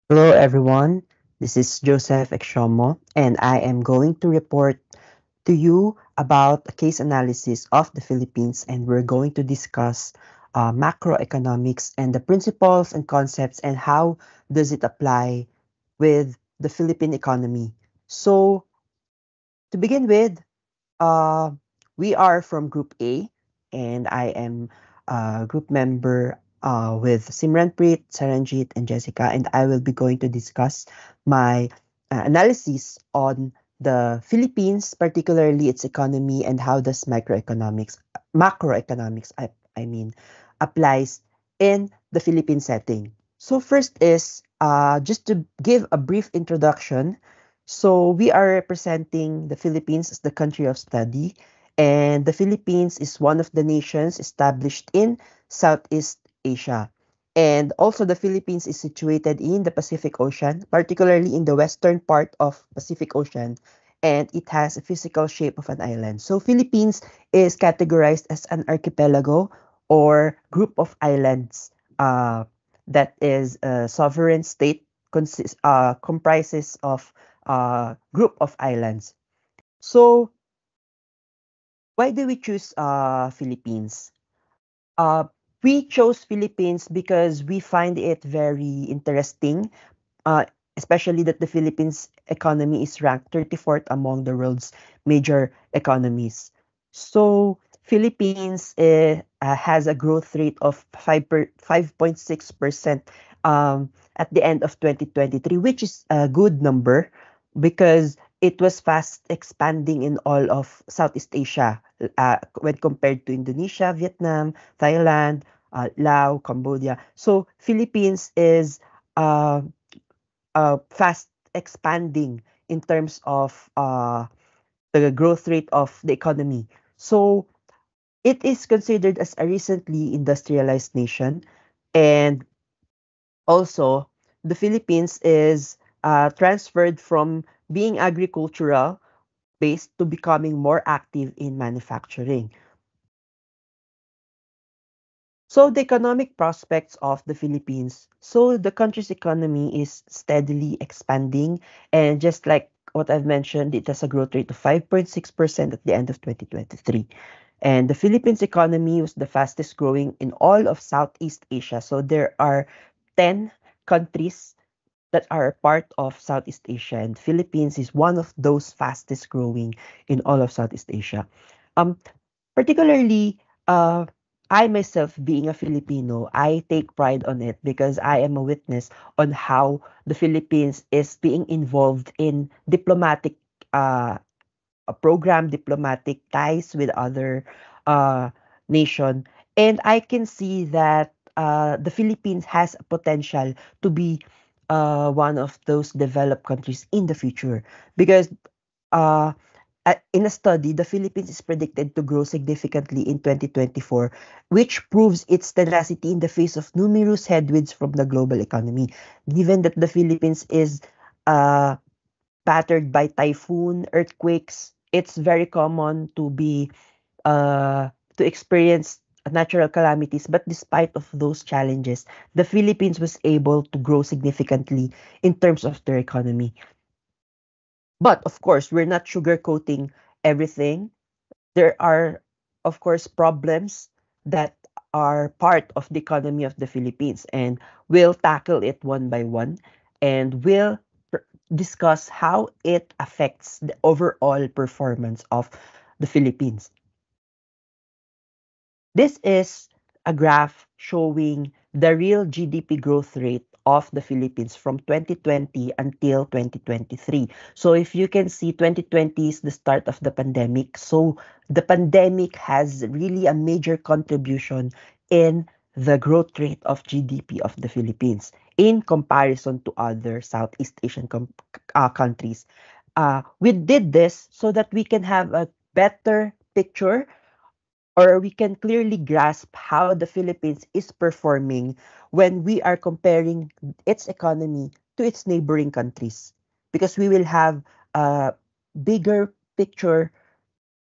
Hello everyone, this is Joseph Exiomo and I am going to report to you about a case analysis of the Philippines and we're going to discuss macroeconomics and the principles and concepts and how does it apply with the Philippine economy. So to begin with, uh, we are from Group A, and I am a group member with Simranpreet, Saranjit, and Jessica, and I will be going to discuss my analysis on the Philippines, particularly its economy, and how does macroeconomics, I mean, applies in the Philippine setting. So first is just to give a brief introduction. So we are representing the Philippines as the country of study, and the Philippines is one of the nations established in Southeast Asia. And also the Philippines is situated in the Pacific Ocean, particularly in the western part of Pacific Ocean, and it has a physical shape of an island. So Philippines is categorized as an archipelago or group of islands that is a sovereign state comprises of group of islands. So why do we choose Philippines? Uh, we chose Philippines because we find it very interesting, uh, especially that the Philippines economy is ranked 34th among the world's major economies. So Philippines has a growth rate of 5.6% at the end of 2023, which is a good number because it was fast expanding in all of Southeast Asia when compared to Indonesia, Vietnam, Thailand, Laos, Cambodia. So Philippines is uh, fast expanding in terms of the growth rate of the economy. So it is considered as a recently industrialized nation, and also the Philippines is transferred from being agricultural based to becoming more active in manufacturing. So the economic prospects of the Philippines. So the country's economy is steadily expanding, and just like what I've mentioned, it has a growth rate of 5.6% at the end of 2023. And the Philippines economy was the fastest growing in all of Southeast Asia. So there are 10 countries that are part of Southeast Asia, and Philippines is one of those fastest growing in all of Southeast Asia. Um, Particularly, I myself being a Filipino, I take pride on it because I am a witness on how the Philippines is being involved in diplomatic diplomatic ties with other uh, nation, and I can see that the Philippines has a potential to be one of those developed countries in the future because uh, in a study, the Philippines is predicted to grow significantly in 2024, which proves its tenacity in the face of numerous headwinds from the global economy. Given that the Philippines is uh, battered by typhoon, earthquakes, it's very common to experience natural calamities. But despite of those challenges, the Philippines was able to grow significantly in terms of their economy. But of course, we're not sugarcoating everything. There are, of course, problems that are part of the economy of the Philippines, and we'll tackle it one by one, and we'll discuss how it affects the overall performance of the Philippines. This is a graph showing the real GDP growth rate of the Philippines from 2020 until 2023. So if you can see, 2020 is the start of the pandemic. So the pandemic has really a major contribution in the growth rate of GDP of the Philippines in comparison to other Southeast Asian countries. We did this so that we can have a better picture, or we can clearly grasp how the Philippines is performing when we are comparing its economy to its neighboring countries. Because we will have a bigger picture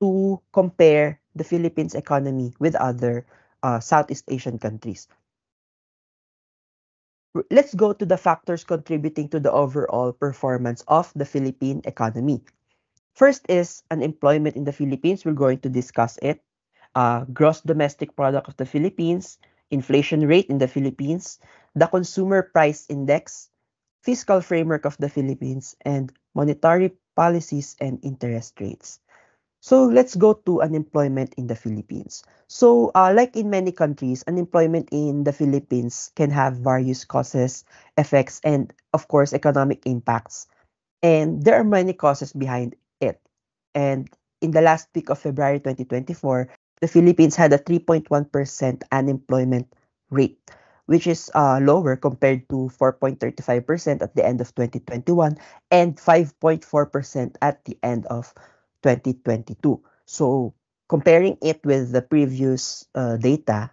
to compare the Philippines economy with other Southeast Asian countries. Let's go to the factors contributing to the overall performance of the Philippine economy. First is unemployment in the Philippines. We're going to discuss it. Gross domestic product of the Philippines, inflation rate in the Philippines, the consumer price index, fiscal framework of the Philippines, and monetary policies and interest rates. So let's go to unemployment in the Philippines. So, like in many countries, unemployment in the Philippines can have various causes, effects, and of course, economic impacts. And there are many causes behind it. And in the last week of February 2024, the Philippines had a 3.1% unemployment rate, which is lower compared to 4.35% at the end of 2021 and 5.4% at the end of 2022. So comparing it with the previous data,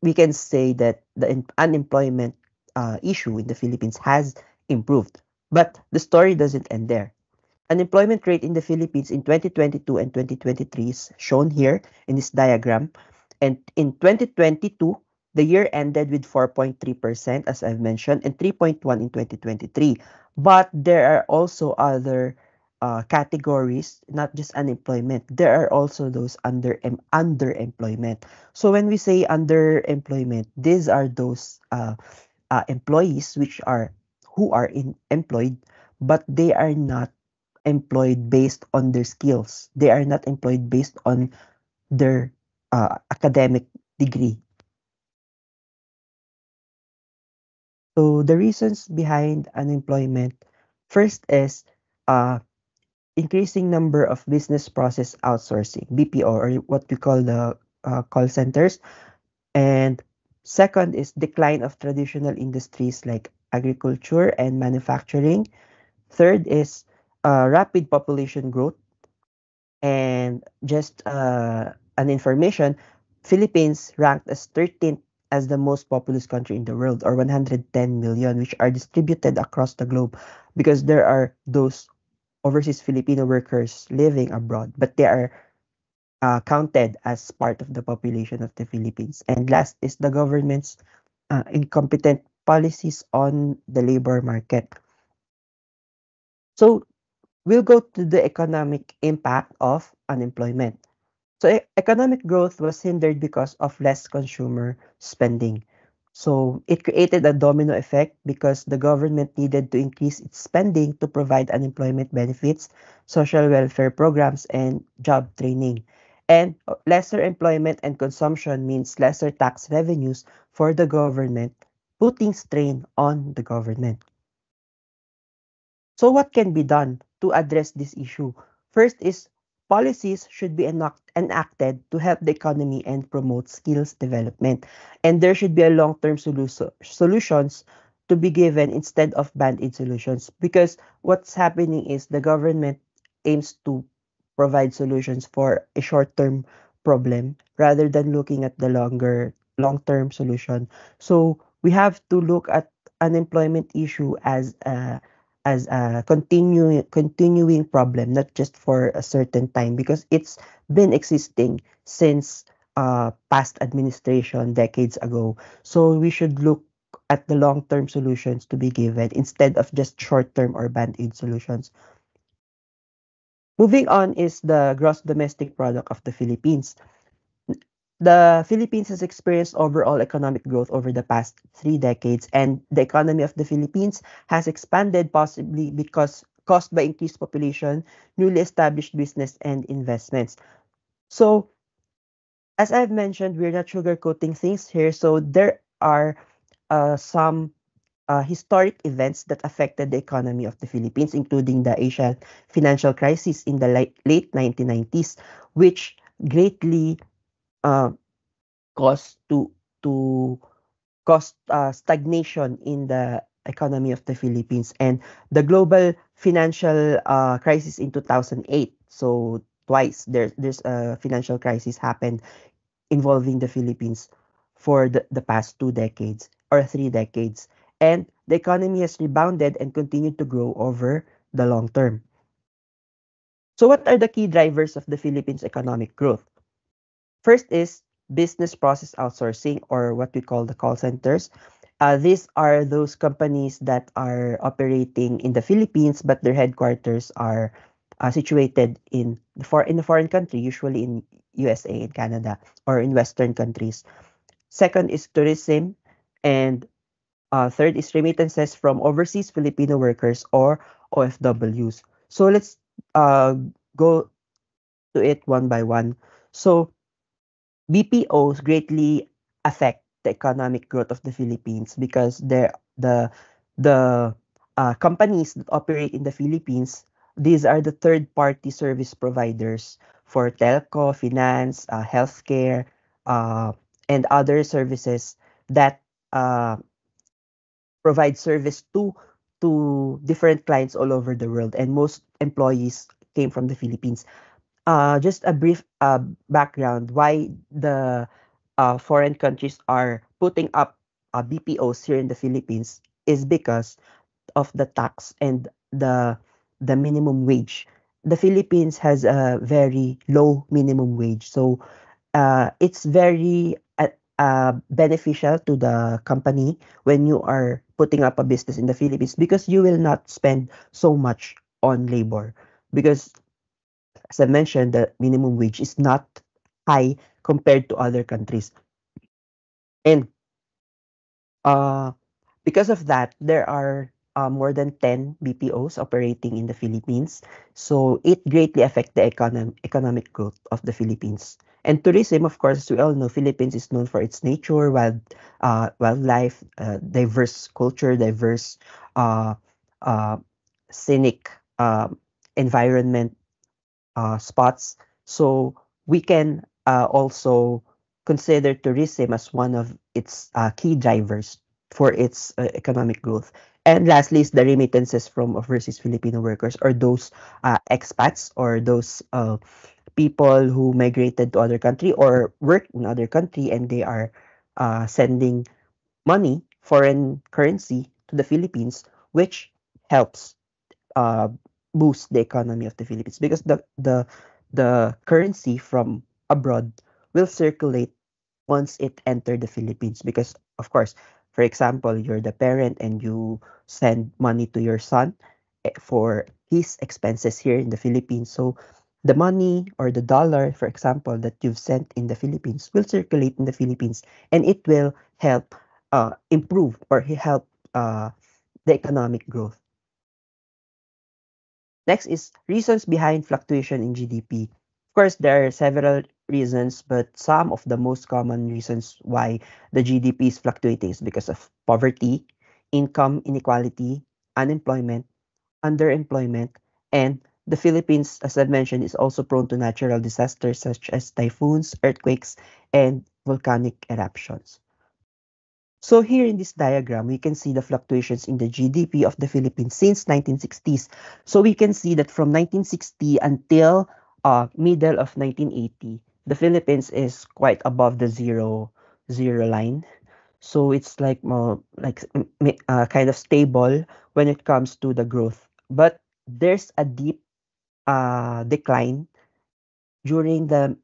we can say that the unemployment issue in the Philippines has improved. But the story doesn't end there. Unemployment rate in the Philippines in 2022 and 2023 is shown here in this diagram. And in 2022, the year ended with 4.3%, as I've mentioned, and 3.1 in 2023. But there are also other categories, not just unemployment. There are also those underemployment. So when we say underemployment, these are those employees who are employed, but they are not employed based on their skills. They are not employed based on their academic degree. So the reasons behind unemployment, first is uh, increasing number of business process outsourcing, BPO, or what we call the call centers. And second is decline of traditional industries like agriculture and manufacturing. Third is rapid population growth. And just an information, Philippines ranked as 13th as the most populous country in the world, or 110 million, which are distributed across the globe because there are those overseas Filipino workers living abroad, but they are counted as part of the population of the Philippines. And last is the government's incompetent policies on the labor market. So we'll go to the economic impact of unemployment. So economic growth was hindered because of less consumer spending. So it created a domino effect because the government needed to increase its spending to provide unemployment benefits, social welfare programs, and job training. And lesser employment and consumption means lesser tax revenues for the government, putting strain on the government. So what can be done to address this issue? First is policies should be enacted to help the economy and promote skills development. And there should be a long-term solutions to be given instead of band-aid solutions. Because what's happening is the government aims to provide solutions for a short-term problem rather than looking at the long-term solution. So we have to look at unemployment issue as a continuing problem, not just for a certain time, because it's been existing since past administration decades ago. So we should look at the long-term solutions to be given instead of just short-term or band-aid solutions. Moving on is the gross domestic product of the Philippines. The Philippines has experienced overall economic growth over the past 3 decades, and the economy of the Philippines has expanded possibly because caused by increased population, newly established business, and investments. So, as I've mentioned, we're not sugarcoating things here. So, there are some historic events that affected the economy of the Philippines, including the Asian financial crisis in the late 1990s, which greatly uh, caused to cause stagnation in the economy of the Philippines, and the global financial crisis in 2008. So twice there's a financial crisis happened involving the Philippines for the past 2 decades or 3 decades. And the economy has rebounded and continued to grow over the long term. So what are the key drivers of the Philippines economic growth? First is business process outsourcing, or what we call the call centers. These are those companies that are operating in the Philippines, but their headquarters are situated in a foreign country, usually in USA and Canada or in Western countries. Second is tourism, and third is remittances from overseas Filipino workers or OFWs. So let's uh, go to it one by one. So BPOs greatly affect the economic growth of the Philippines because the companies that operate in the Philippines, these are the third party service providers for telco, finance, healthcare, uh, and other services that uh, provide service to different clients all over the world, and most employees came from the Philippines. Just a brief background why the foreign countries are putting up BPOs here in the Philippines is because of the tax and the minimum wage. The Philippines has a very low minimum wage, so it's very beneficial to the company when you are putting up a business in the Philippines because you will not spend so much on labor because as I mentioned, the minimum wage is not high compared to other countries. And uh, because of that, there are more than 10 BPOs operating in the Philippines. So it greatly affects the economic growth of the Philippines. And tourism, of course, as we all know, Philippines is known for its nature, wildlife, diverse culture, diverse uh, uh, scenic environment spots. So we can also consider tourism as one of its key drivers for its economic growth. And lastly is the remittances from overseas Filipino workers or those expats or those people who migrated to other country or work in other country and they are sending money, foreign currency to the Philippines, which helps uh, boost the economy of the Philippines because the currency from abroad will circulate once it entered the Philippines because of course for example you're the parent and you send money to your son for his expenses here in the Philippines, so the money or the dollar for example that you've sent in the Philippines will circulate in the Philippines and it will help improve or help the economic growth. Next is reasons behind fluctuation in GDP. Of course, there are several reasons, but some of the most common reasons why the GDP is fluctuating is because of poverty, income inequality, unemployment, underemployment, and the Philippines, as I've mentioned, is also prone to natural disasters such as typhoons, earthquakes, and volcanic eruptions. So here in this diagram, we can see the fluctuations in the GDP of the Philippines since 1960s. So we can see that from 1960 until middle of 1980, the Philippines is quite above the zero line. So it's like more like kind of stable when it comes to the growth. But there's a deep decline during the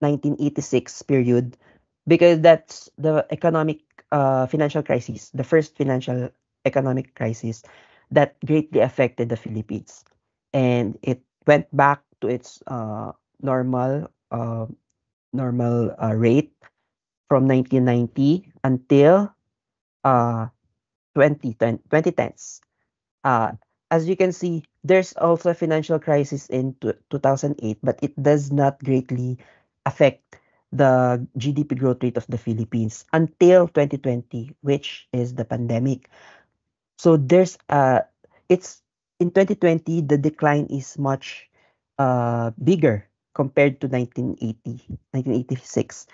1986 period because that's the economic financial crisis, the first financial economic crisis that greatly affected the Philippines. And it went back to its normal rate from 1990 until uh, 2010s. Uh, as you can see, there's also a financial crisis in 2008, but it does not greatly affect the GDP growth rate of the Philippines until 2020, which is the pandemic. So it's in 2020, the decline is much bigger compared to 1986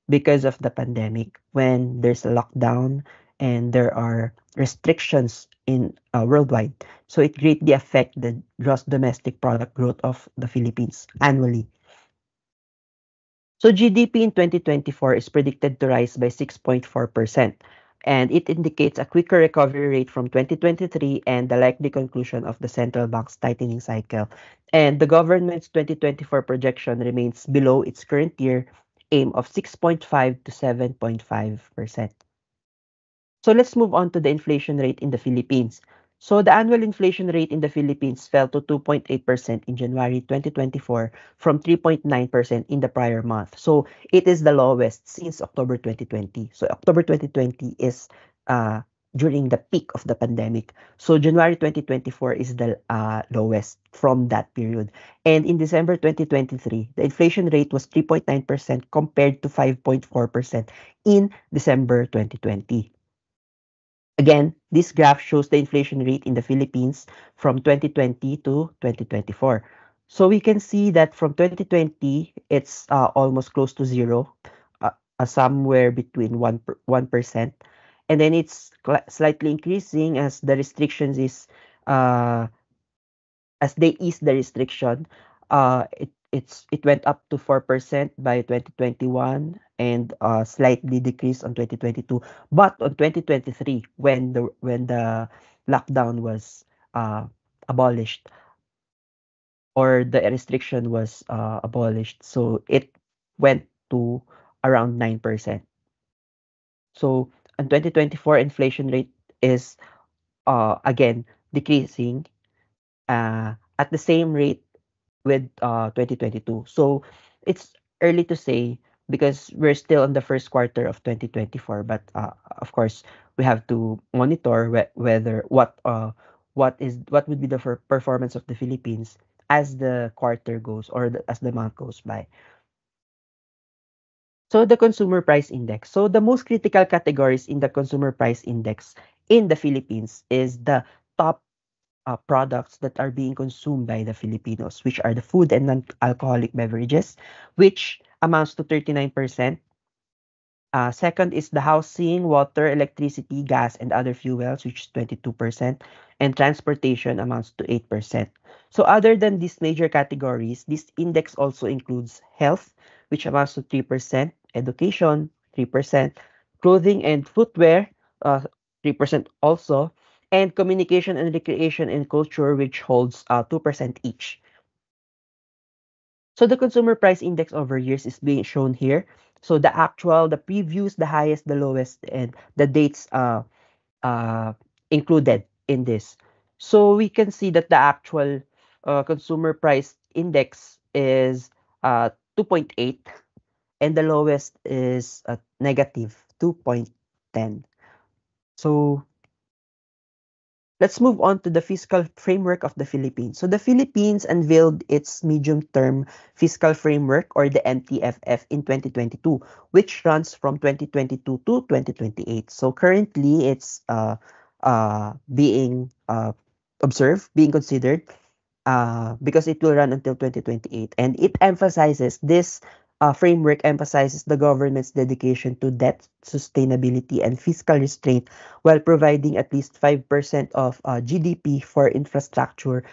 because of the pandemic when there's a lockdown and there are restrictions in worldwide, so it greatly affect the gross domestic product growth of the Philippines annually. So GDP in 2024 is predicted to rise by 6.4%, and it indicates a quicker recovery rate from 2023 and the likely conclusion of the central bank's tightening cycle. And the government's 2024 projection remains below its current year aim of 6.5 to 7.5%. So let's move on to the inflation rate in the Philippines. So the annual inflation rate in the Philippines fell to 2.8% in January 2024 from 3.9% in the prior month. So it is the lowest since October 2020. So October 2020 is uh, during the peak of the pandemic. So January 2024 is the lowest from that period. And in December 2023, the inflation rate was 3.9% compared to 5.4% in December 2020. Again, this graph shows the inflation rate in the Philippines from 2020 to 2024. So we can see that from 2020, it's almost close to zero, somewhere between 1%. And then it's slightly increasing as the restrictions is uh, as they ease the restriction, it went up to 4% by 2021 and slightly decreased on 2022. But on 2023, when the lockdown was uh, abolished or the restriction was abolished, so it went to around 9%. So in 2024, inflation rate is again decreasing at the same rate with 2022. So it's early to say because we're still in the first quarter of 2024. But of course, we have to monitor whether what would be the performance of the Philippines as the quarter goes or as the month goes by. So the consumer price index. So the most critical categories in the consumer price index in the Philippines is the top products that are being consumed by the Filipinos, which are the food and non-alcoholic beverages, which amounts to 39%. Second is the housing, water, electricity, gas, and other fuels, which is 22%, and transportation amounts to 8%. So other than these major categories, this index also includes health, which amounts to 3%, education, 3%, clothing and footwear, 3% also, and communication and recreation and culture, which holds 2% each. So the consumer price index over years is being shown here. So the actual, the previews, the highest, the lowest, and the dates uh, included in this. So we can see that the actual consumer price index is 2.8 and the lowest is negative 2.10. So let's move on to the fiscal framework of the Philippines. So the Philippines unveiled its medium-term fiscal framework or the MTFF in 2022, which runs from 2022 to 2028. So currently it's being observed, being considered because it will run until 2028. And it emphasizes this framework emphasizes the government's dedication to debt sustainability and fiscal restraint while providing at least 5% of GDP for infrastructure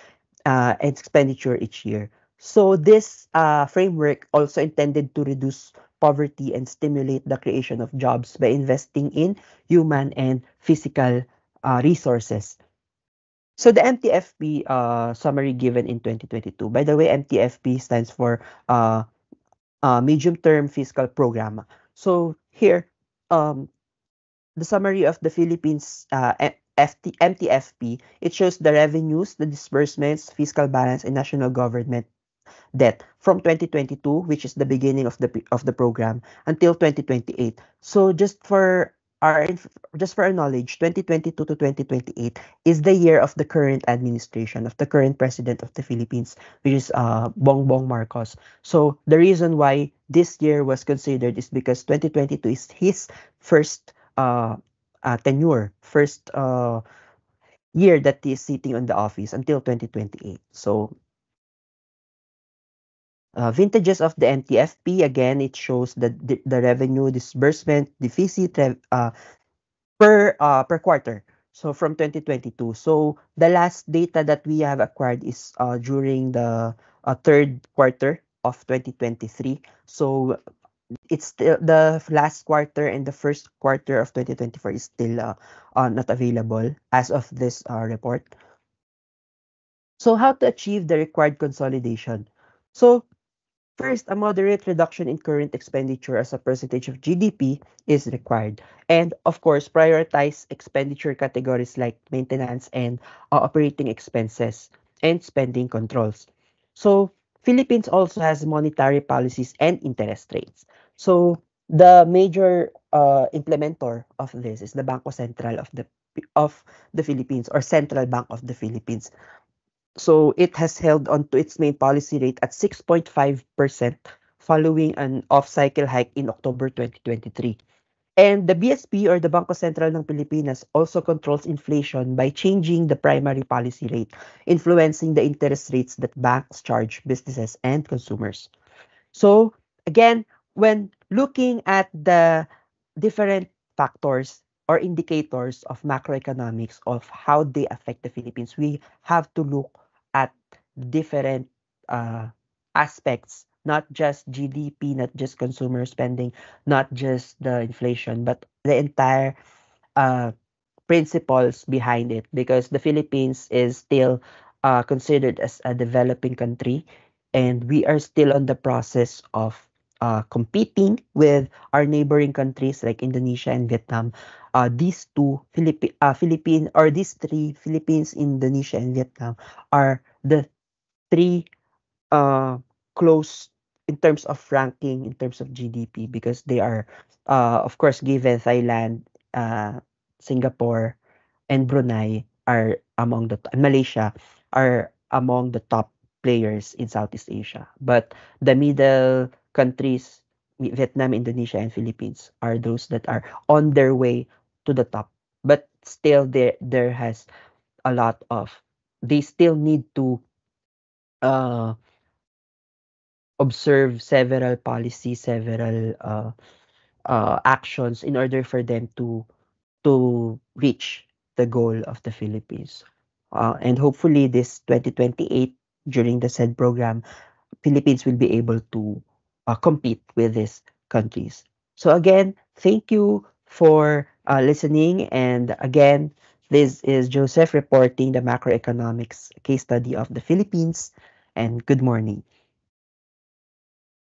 expenditure each year. So this framework also intended to reduce poverty and stimulate the creation of jobs by investing in human and physical resources. So the MTFP summary given in 2022. By the way, MTFP stands for Medium Term Fiscal Program. So here, um, the summary of the Philippines MTFP, it shows the revenues, the disbursements, fiscal balance, and national government debt from 2022, which is the beginning of the program, until 2028. So just for our knowledge, 2022 to 2028 is the year of the current administration of the current president of the Philippines, which is Bongbong Marcos. So the reason why this year was considered is because 2022 is his first tenure, first year that he is sitting on the office until 2028. So vintages of the MTFP, again, it shows the revenue disbursement deficit per quarter. So from 2022. So the last data that we have acquired is during the third quarter of 2023. So it's still the last quarter and the first quarter of 2024 is still not available as of this report. So how to achieve the required consolidation? So First, a moderate reduction in current expenditure as a percentage of GDP is required. And of course, prioritize expenditure categories like maintenance and operating expenses and spending controls. So, Philippines also has monetary policies and interest rates. So, the major implementer of this is the Bangko Sentral of the Philippines, or Central Bank of the Philippines. So it has held on to its main policy rate at 6.5% following an off-cycle hike in October 2023. And the BSP, or the Bangko Sentral ng Pilipinas, also controls inflation by changing the primary policy rate, influencing the interest rates that banks charge businesses and consumers. So again, when looking at the different factors or indicators of macroeconomics of how they affect the Philippines, we have to look at different uh, aspects, not just GDP, not just consumer spending, not just the inflation, but the entire uh, principles behind it, because the Philippines is still considered as a developing country, and we are still on the process of competing with our neighboring countries like Indonesia and Vietnam. These two Philippine, or these three, Philippines, Indonesia, and Vietnam, are the three uh, close in terms of ranking, in terms of GDP, because they are, of course, given Thailand, Singapore, and Brunei are among the and Malaysia are among the top players in Southeast Asia. But the middle countries, Vietnam, Indonesia, and Philippines, are those that are on their way to the top. But still, there has a lot of, they still need to uh, observe several policies, several actions in order for them to reach the goal of the Philippines. And hopefully this 2028, during the said program, Philippines will be able to compete with these countries. So again, thank you for listening. And again, this is Joseph reporting the macroeconomics case study of the Philippines. And good morning.